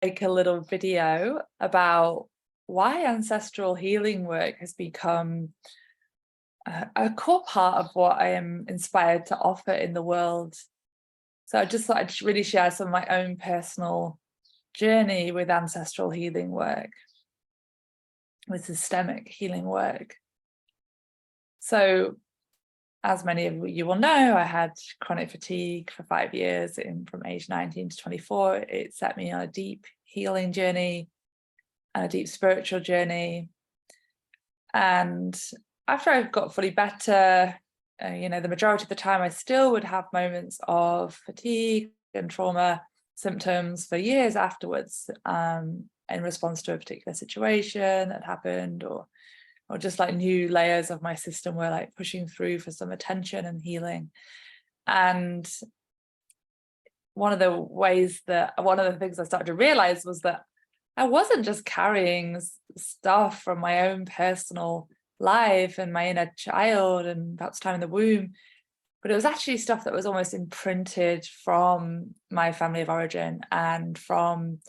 make a little video about why ancestral healing work has become a core part of what I am inspired to offer in the world. So I just thought I'd really share some of my own personal journey with ancestral healing work, with systemic healing work. So as many of you will know, I had chronic fatigue for 5 years from age 19 to 24. It set me on a deep healing journey and a deep spiritual journey. And after I got fully better, the majority of the time I still would have moments of fatigue and trauma symptoms for years afterwards, in response to a particular situation that happened, or just like new layers of my system were like pushing through for some attention and healing. And one of the things I started to realize was that I wasn't just carrying stuff from my own personal life and my inner child and perhaps time in the womb, but it was actually stuff that was almost imprinted from my family of origin and from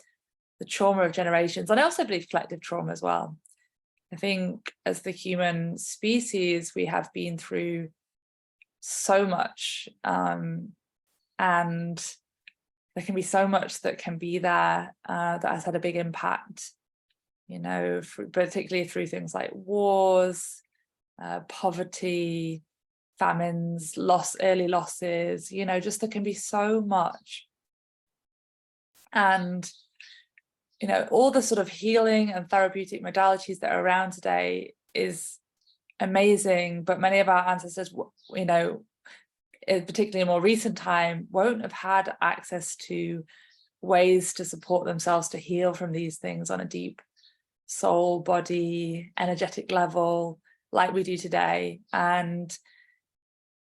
the trauma of generations. And I also believe collective trauma as well. I think as the human species, we have been through so much, and there can be so much that can be there that has had a big impact, particularly through things like wars, poverty, famines, early losses, just there can be so much. And all the sort of healing and therapeutic modalities that are around today is amazing, but many of our ancestors, particularly in more recent time, won't have had access to ways to support themselves to heal from these things on a deep soul, body, energetic level like we do today. And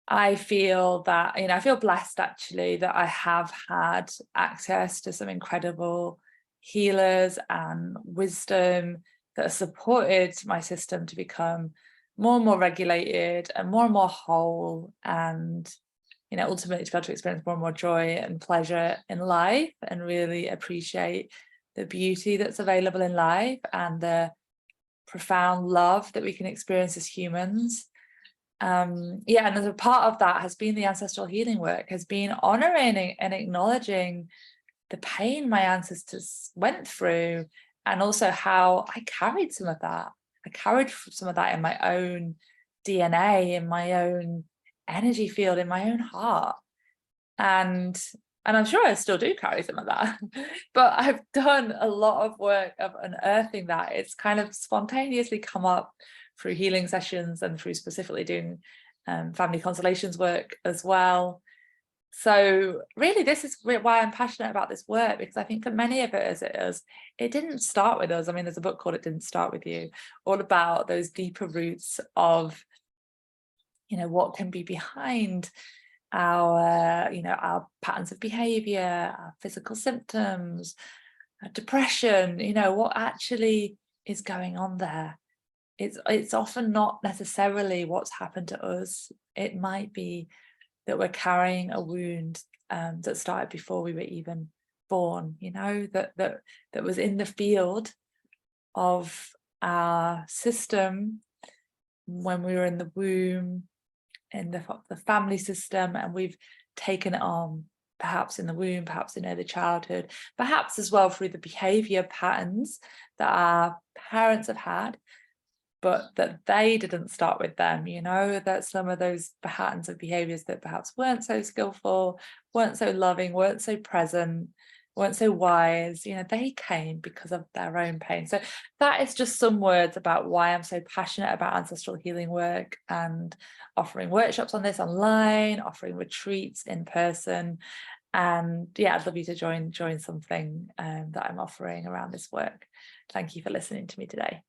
I feel that, I feel blessed actually that I have had access to some incredible healers and wisdom that have supported my system to become more and more regulated and more whole, and ultimately to be able to experience more and more joy and pleasure in life and really appreciate the beauty that's available in life and the profound love that we can experience as humans. And as a part of that has been the ancestral healing work, has been honoring and acknowledging the pain my ancestors went through, and also how I carried some of that. I carried some of that in my own DNA, in my own energy field, in my own heart. And I'm sure I still do carry some of that, but I've done a lot of work of unearthing that. It's kind of spontaneously come up through healing sessions and through specifically doing family constellations work as well. So really, this is why I'm passionate about this work, because I think for many of it didn't start with us. I mean, there's a book called It Didn't Start With You, all about those deeper roots of, what can be behind our patterns of behavior, our physical symptoms, depression, what actually is going on there. It's often not necessarily what's happened to us. It might be that we're carrying a wound that started before we were even born, that was in the field of our system when we were in the womb, in the family system, and we've taken it on, perhaps in the womb, perhaps in early childhood, perhaps as well through the behavior patterns that our parents have had, but that they didn't start with them, that some of those patterns of behaviors that perhaps weren't so skillful, weren't so loving, weren't so present, weren't so wise, they came because of their own pain. So that is just some words about why I'm so passionate about ancestral healing work, and offering workshops on this online, offering retreats in person. And I'd love you to join something that I'm offering around this work. Thank you for listening to me today.